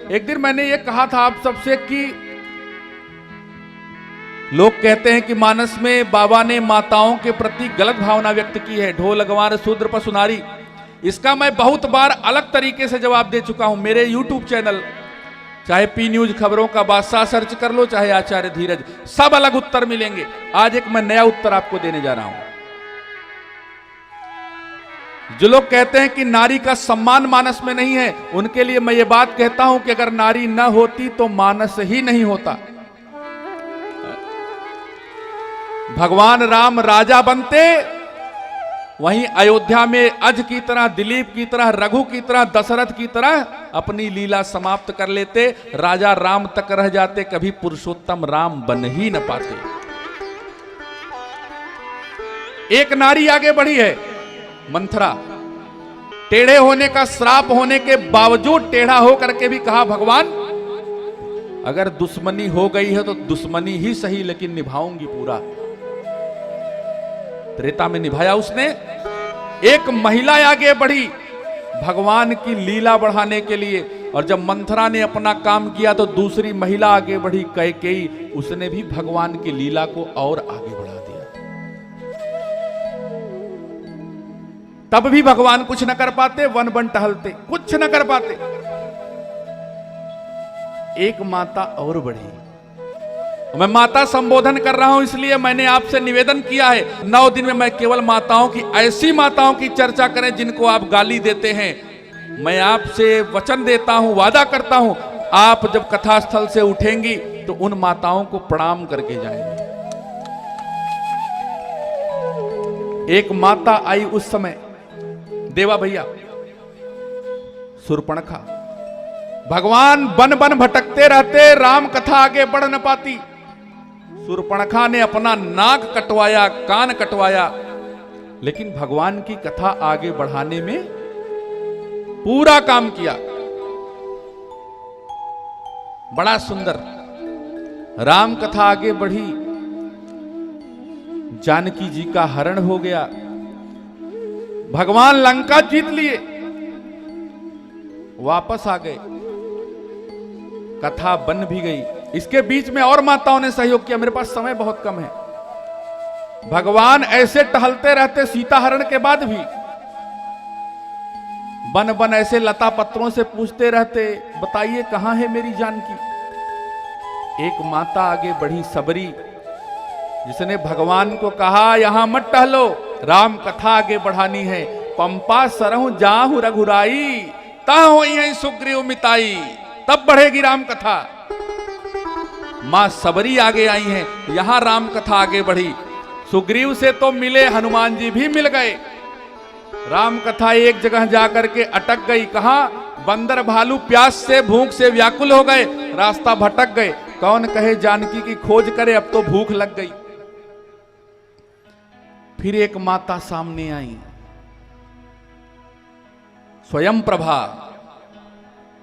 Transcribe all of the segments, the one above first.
एक दिन मैंने ये कहा था आप सबसे कि लोग कहते हैं कि मानस में बाबा ने माताओं के प्रति गलत भावना व्यक्त की है, ढोल गंवार शूद्र पशु नारी। इसका मैं बहुत बार अलग तरीके से जवाब दे चुका हूं। मेरे यूट्यूब चैनल, चाहे पी न्यूज खबरों का बादशाह सर्च कर लो, चाहे आचार्य धीरज, सब अलग उत्तर मिलेंगे। आज एक मैं नया उत्तर आपको देने जा रहा हूं। जो लोग कहते हैं कि नारी का सम्मान मानस में नहीं है, उनके लिए मैं ये बात कहता हूं कि अगर नारी न होती तो मानस ही नहीं होता। भगवान राम राजा बनते, वहीं अयोध्या में अज की तरह, दिलीप की तरह, रघु की तरह, दशरथ की तरह अपनी लीला समाप्त कर लेते, राजा राम तक रह जाते, कभी पुरुषोत्तम राम बन ही न पाते। एक नारी आगे बढ़ी है, मंथरा। टेढ़े होने का श्राप होने के बावजूद टेढ़ा होकर के भी कहा, भगवान अगर दुश्मनी हो गई है तो दुश्मनी ही सही, लेकिन निभाऊंगी पूरा। त्रेता में निभाया उसने। एक महिला आगे बढ़ी भगवान की लीला बढ़ाने के लिए, और जब मंथरा ने अपना काम किया तो दूसरी महिला आगे बढ़ी, कैकेयी, उसने भी भगवान की लीला को और आगे बढ़ा दिया। तब भी भगवान कुछ न कर पाते, वन वन टहलते, कुछ न कर पाते। एक माता और बढ़ी। मैं माता संबोधन कर रहा हूं, इसलिए मैंने आपसे निवेदन किया है 9 दिन में मैं केवल माताओं की, ऐसी माताओं की चर्चा करें जिनको आप गाली देते हैं। मैं आपसे वचन देता हूं, वादा करता हूं, आप जब कथा स्थल से उठेंगी तो उन माताओं को प्रणाम करके जाएंगे। एक माता आई उस समय, देवा भैया, शूर्पणखा। भगवान बन बन भटकते रहते, राम कथा आगे बढ़ न पाती। शूर्पणखा ने अपना नाक कटवाया, कान कटवाया, लेकिन भगवान की कथा आगे बढ़ाने में पूरा काम किया। बड़ा सुंदर राम कथा आगे बढ़ी। जानकी जी का हरण हो गया, भगवान लंका जीत लिए, वापस आ गए, कथा बन भी गई। इसके बीच में और माताओं ने सहयोग किया। मेरे पास समय बहुत कम है। भगवान ऐसे टहलते रहते सीता हरण के बाद भी, बन बन ऐसे लता पत्रों से पूछते रहते, बताइए कहां है मेरी जानकी। एक माता आगे बढ़ी, सबरी, जिसने भगवान को कहा यहां मत टहलो, राम कथा आगे बढ़ानी है। पंपा सरहु जाहु रघुराई, ता होई है सुग्रीव मिताई। तब बढ़ेगी राम कथा। मां सबरी आगे आई हैं, यहां राम कथा आगे बढ़ी। सुग्रीव से तो मिले, हनुमान जी भी मिल गए। राम कथा एक जगह जाकर के अटक गई। कहा, बंदर भालू प्यास से, भूख से व्याकुल हो गए, रास्ता भटक गए। कौन कहे जानकी की खोज करे, अब तो भूख लग गई। फिर एक माता सामने आई, स्वयं प्रभा।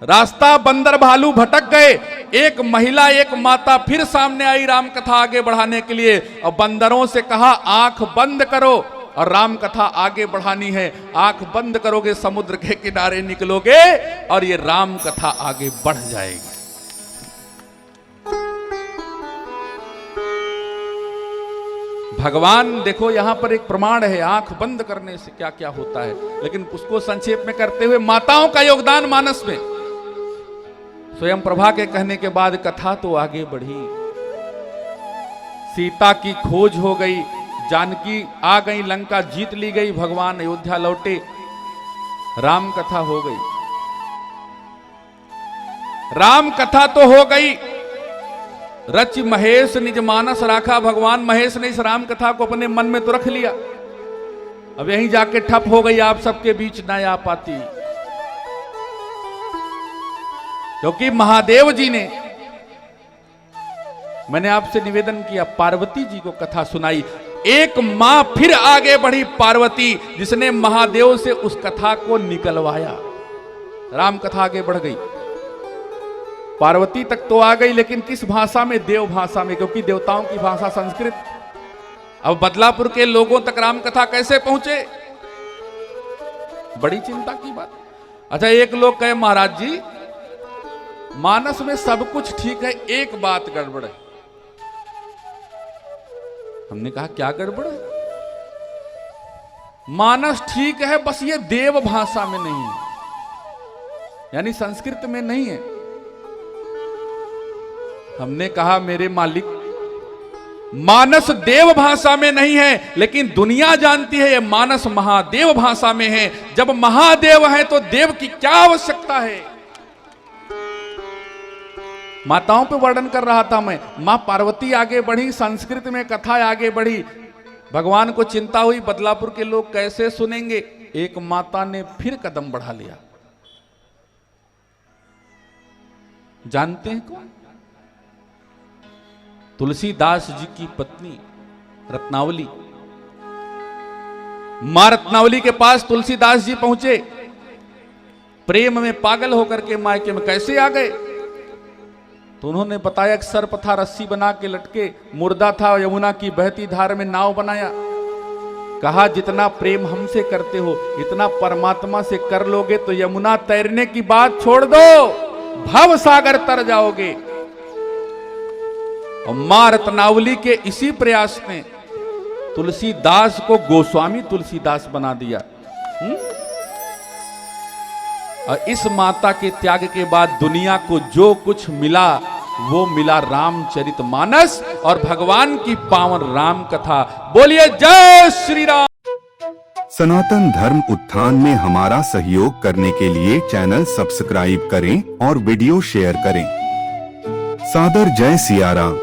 रास्ता बंदर भालू भटक गए, एक महिला, एक माता फिर सामने आई राम कथा आगे बढ़ाने के लिए, और बंदरों से कहा आंख बंद करो और राम कथा आगे बढ़ानी है। आंख बंद करोगे, समुद्र के किनारे निकलोगे और ये राम कथा आगे बढ़ जाएगी। भगवान देखो यहां पर एक प्रमाण है, आंख बंद करने से क्या क्या होता है। लेकिन उसको संक्षेप में करते हुए, माताओं का योगदान मानस में। स्वयं प्रभा के कहने के बाद कथा तो आगे बढ़ी। सीता की खोज हो गई, जानकी आ गई, लंका जीत ली गई, भगवान अयोध्या लौटे, राम कथा हो गई। राम कथा तो हो गई, रच महेश निज मानस राखा। भगवान महेश ने इस राम कथा को अपने मन में तो रख लिया, अब यहीं जाके ठप हो गई, आप सबके बीच ना आ पाती। क्योंकि महादेव जी ने, मैंने आपसे निवेदन किया, पार्वती जी को कथा सुनाई। एक मां फिर आगे बढ़ी, पार्वती, जिसने महादेव से उस कथा को निकलवाया। राम कथा आगे बढ़ गई, पार्वती तक तो आ गई, लेकिन किस भाषा में? देव भाषा में, क्योंकि देवताओं की भाषा संस्कृत। अब बदलापुर के लोगों तक राम कथा कैसे पहुंचे? बड़ी चिंता की बात। अच्छा, एक लोग कहे महाराज जी मानस में सब कुछ ठीक है, एक बात गड़बड़ है। हमने कहा क्या गड़बड़ है? मानस ठीक है, बस ये देव भाषा में नहीं है, यानी संस्कृत में नहीं है। हमने कहा मेरे मालिक, मानस देव भाषा में नहीं है, लेकिन दुनिया जानती है ये मानस महादेव भाषा में है। जब महादेव है तो देव की क्या आवश्यकता है? माताओं पे वर्णन कर रहा था मैं। मां पार्वती आगे बढ़ी, संस्कृत में कथा आगे बढ़ी, भगवान को चिंता हुई बदलापुर के लोग कैसे सुनेंगे। एक माता ने फिर कदम बढ़ा लिया। जानते हैं कौन? तुलसीदास जी की पत्नी रत्नावली। मां रत्नावली के पास तुलसीदास जी पहुंचे, प्रेम में पागल होकर के मायके में कैसे आ गए? तो उन्होंने बताया कि सर्प था, रस्सी बना के लटके, मुर्दा था, यमुना की बहती धार में नाव बनाया। कहा जितना प्रेम हमसे करते हो इतना परमात्मा से कर लोगे तो यमुना तैरने की बात छोड़ दो, भव सागर तर जाओगे। और मां रत्नावली के इसी प्रयास ने तुलसीदास को गोस्वामी तुलसीदास बना दिया। और इस माता के त्याग के बाद दुनिया को जो कुछ मिला वो मिला रामचरितमानस और भगवान की पावन राम कथा। बोलिए जय श्री राम। सनातन धर्म उत्थान में हमारा सहयोग करने के लिए चैनल सब्सक्राइब करें और वीडियो शेयर करें। सादर जय सिया राम।